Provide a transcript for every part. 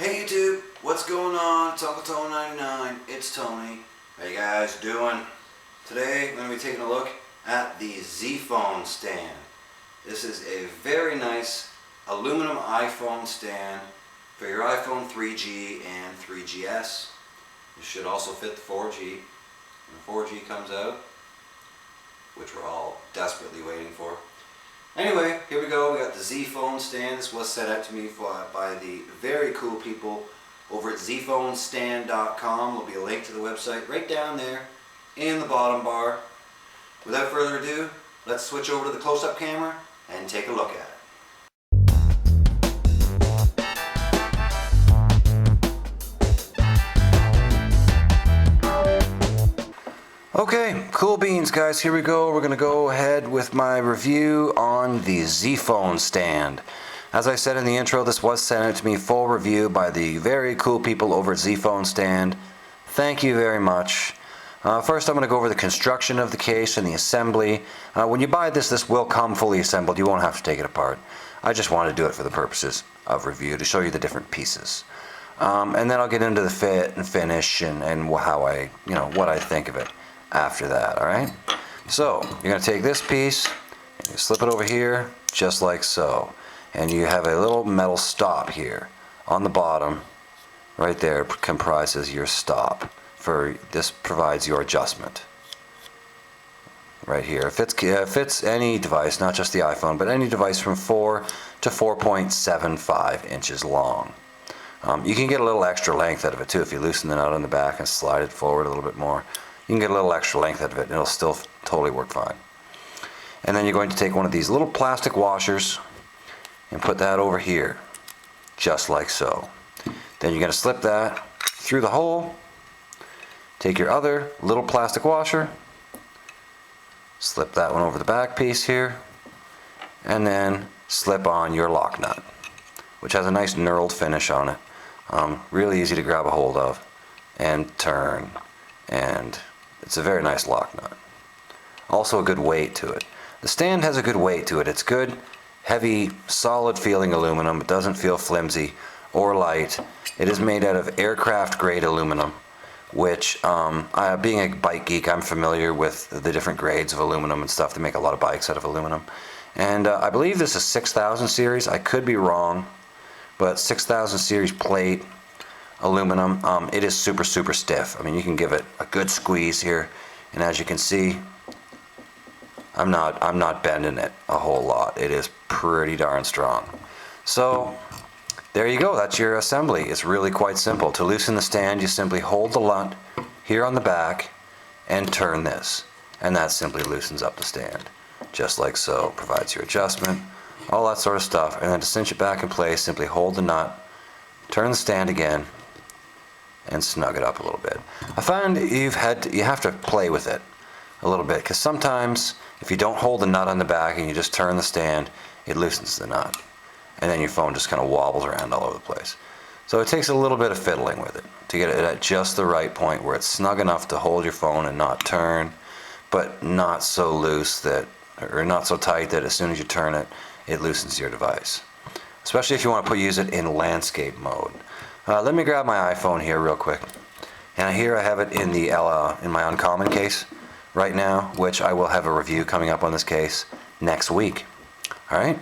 Hey YouTube, what's going on? It's Uncle Tone 99. It's Tony. How you guys doing? Today I'm going to be taking a look at the ZPhoneStand. This is a very nice aluminum iPhone stand for your iPhone 3G and 3GS. It should also fit the 4G when the 4G comes out, which we're all desperately waiting for. Anyway, here we go. We got the ZPhoneStand. This was sent out to me by the very cool people over at ZPhoneStand.com. There'll be a link to the website right down there in the bottom bar. Without further ado, let's switch over to the close-up camera and take a look at it. Okay, cool beans guys, here we go. We're going to go ahead with my review on the ZPhoneStand. As I said in the intro, this was sent out to me full review by the very cool people over at ZPhoneStand. Thank you very much. First I'm going to go over the construction of the case and the assembly. When you buy this, this will come fully assembled. You won't have to take it apart. I just wanted to do it for the purposes of review to show you the different pieces. And then I'll get into the fit and finish and how I, what I think of it after that, alright? So, you're going to take this piece, and you slip it over here, just like so. And you have a little metal stop here on the bottom, right there, comprises your stop. This provides your adjustment. Right here. It fits any device, not just the iPhone, but any device from 4 to 4.75 inches long. You can get a little extra length out of it too if you loosen the nut on the back and slide it forward a little bit more. You can get a little extra length out of it and it'll still totally work fine. And then you're going to take one of these little plastic washers and put that over here, just like so. Then you're going to slip that through the hole, take your other little plastic washer, slip that one over the back piece here, and then slip on your lock nut, which has a nice knurled finish on it. Really easy to grab a hold of and turn, and it's a very nice lock nut. Also a good weight to it. The stand has a good weight to it. It's good, heavy, solid feeling aluminum. It doesn't feel flimsy or light. It is made out of aircraft grade aluminum, which being a bike geek, I'm familiar with the different grades of aluminum and stuff. They make a lot of bikes out of aluminum. And I believe this is 6000 series. I could be wrong, but 6000 series plate aluminum. It is super stiff. I mean, you can give it a good squeeze here, and as you can see, I'm not bending it a whole lot. It is pretty darn strong. So there you go. That's your assembly. It's really quite simple. To loosen the stand, you simply hold the nut here on the back and turn this, and that simply loosens up the stand, just like so. Provides your adjustment, all that sort of stuff. And then to cinch it back in place, simply hold the nut, turn the stand again, and snug it up a little bit. I find you have to play with it a little bit, because sometimes if you don't hold the nut on the back and you just turn the stand, it loosens the nut, and then your phone just kind of wobbles around all over the place. So it takes a little bit of fiddling with it to get it at just the right point where it's snug enough to hold your phone and not turn, but not so loose that, or not so tight that as soon as you turn it, it loosens your device. Especially if you want to use it in landscape mode. Let me grab my iPhone here real quick. And here I have it in in my uncommon case right now, which I will have a review coming up on this case next week. Alright?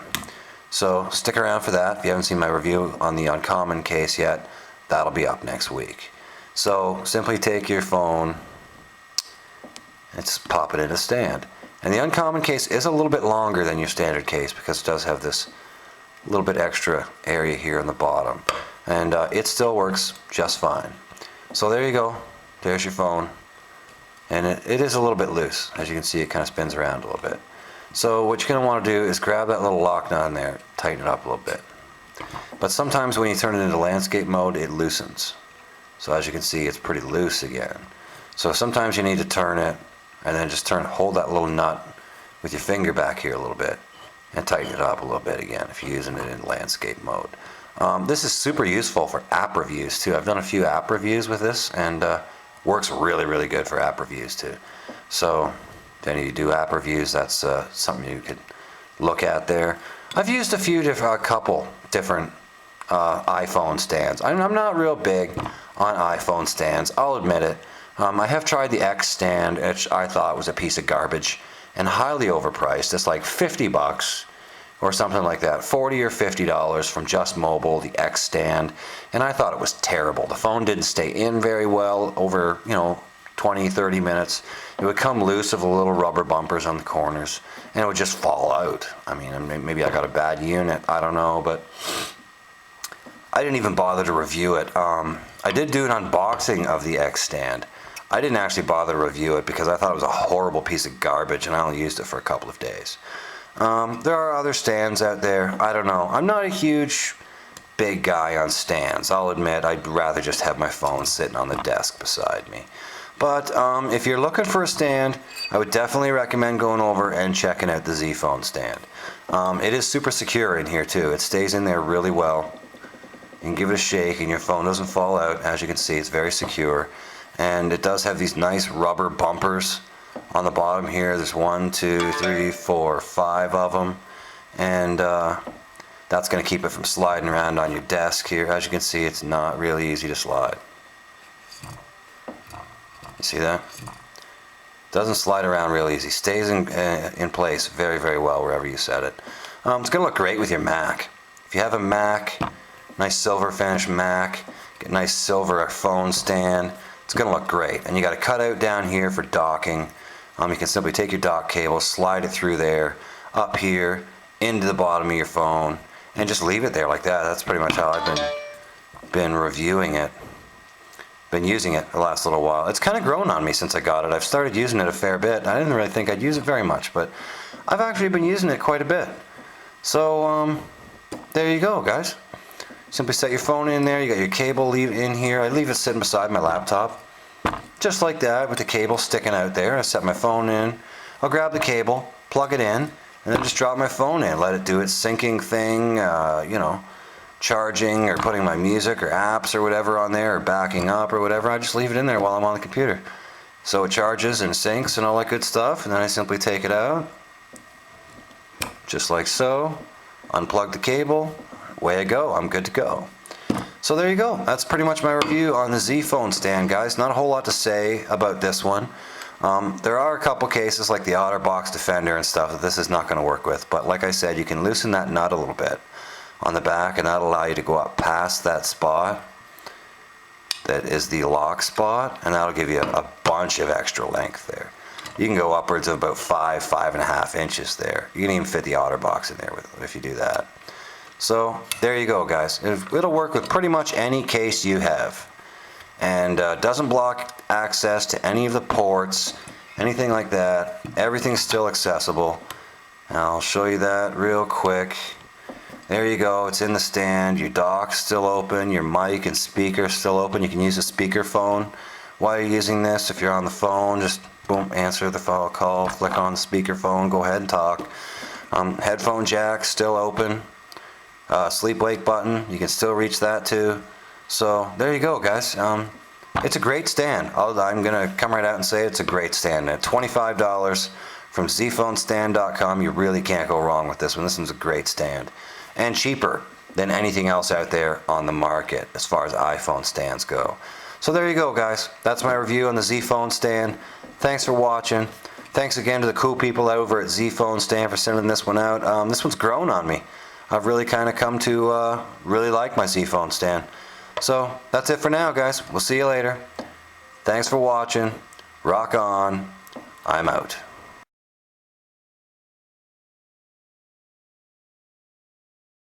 So stick around for that. If you haven't seen my review on the uncommon case yet, that'll be up next week. So simply take your phone and just pop it in a stand. And the uncommon case is a little bit longer than your standard case because it does have this little bit extra area here on the bottom. And it still works just fine. So there you go. There's your phone. And it is a little bit loose. As you can see, it kind of spins around a little bit. So what you're going to want to do is grab that little lock nut in there, tighten it up a little bit. But sometimes when you turn it into landscape mode, it loosens. So as you can see, it's pretty loose again. So sometimes you need to turn it, and then just hold that little nut with your finger back here a little bit, and tighten it up a little bit again if you're using it in landscape mode. This is super useful for app reviews too. I've done a few app reviews with this, and works really good for app reviews too. So if any of you do app reviews, that's something you could look at there. I've used a couple different iPhone stands. I'm not real big on iPhone stands, I'll admit it. I have tried the Xtand, which I thought was a piece of garbage and highly overpriced. It's like 50 bucks or something like that, $40 or $50 from Just Mobile, the Xtand, and I thought it was terrible. The phone didn't stay in very well over, 20, 30 minutes. It would come loose of the little rubber bumpers on the corners, and it would just fall out. I mean, maybe I got a bad unit, I don't know, but I didn't even bother to review it. I did do an unboxing of the Xtand. I didn't actually bother to review it because I thought it was a horrible piece of garbage, and I only used it for a couple of days. There are other stands out there. I don't know. I'm not a huge, big guy on stands. I'll admit I'd rather just have my phone sitting on the desk beside me. But if you're looking for a stand, I would definitely recommend going over and checking out the ZPhoneStand. It is super secure in here too. It stays in there really well. You can give it a shake and your phone doesn't fall out. As you can see, it's very secure. And it does have these nice rubber bumpers on the bottom here. There's 1, 2, 3, 4, 5 of them. And that's going to keep it from sliding around on your desk here. As you can see, it's not really easy to slide. You see that? Doesn't slide around real easy. Stays in place very, very well wherever you set it. It's going to look great with your Mac. If you have a Mac, nice silver finish Mac, get a nice silver phone stand, it's going to look great. And you got a cutout down here for docking. You can simply take your dock cable, slide it through there, up here, into the bottom of your phone, and just leave it there like that. That's pretty much how I've been reviewing it. Been using it the last little while. It's kind of grown on me since I got it. I've started using it a fair bit. I didn't really think I'd use it very much, but I've actually been using it quite a bit. So there you go, guys. Simply set your phone in there. You got your cable in here. I leave it sitting beside my laptop, just like that, with the cable sticking out there. I set my phone in. I'll grab the cable, plug it in, and then just drop my phone in. Let it do its syncing thing, charging or putting my music or apps or whatever on there, or backing up or whatever. I just leave it in there while I'm on the computer. So it charges and syncs and all that good stuff, and then I simply take it out, just like so, unplug the cable, away I go, I'm good to go. So there you go. That's pretty much my review on the ZPhoneStand, guys. Not a whole lot to say about this one. There are a couple cases like the OtterBox Defender and stuff that this is not going to work with, but like I said, you can loosen that nut a little bit on the back, and that'll allow you to go up past that spot that is the lock spot, and that'll give you a bunch of extra length there. You can go upwards of about 5.5 inches there. You can even fit the OtterBox in there if you do that. So there you go, guys. It'll work with pretty much any case you have, and doesn't block access to any of the ports, anything like that. Everything's still accessible. And I'll show you that real quick. There you go, it's in the stand, your dock's still open, your mic and speaker still open. You can use a speakerphone while you're using this. If you're on the phone, just boom, answer the phone call, flick on the speakerphone, go ahead and talk. Headphone jack still open. Sleep wake button, you can still reach that too. So there you go, guys. It's a great stand. I'm going to come right out and say it's a great stand. At $25 from ZPhoneStand.com, you really can't go wrong with this one. This one's a great stand. And cheaper than anything else out there on the market as far as iPhone stands go. So there you go, guys. That's my review on the ZPhoneStand. Thanks for watching. Thanks again to the cool people over at ZPhoneStand for sending this one out. This one's grown on me. I've really kind of come to really like my ZPhoneStand. So that's it for now, guys. We'll see you later. Thanks for watching. Rock on. I'm out.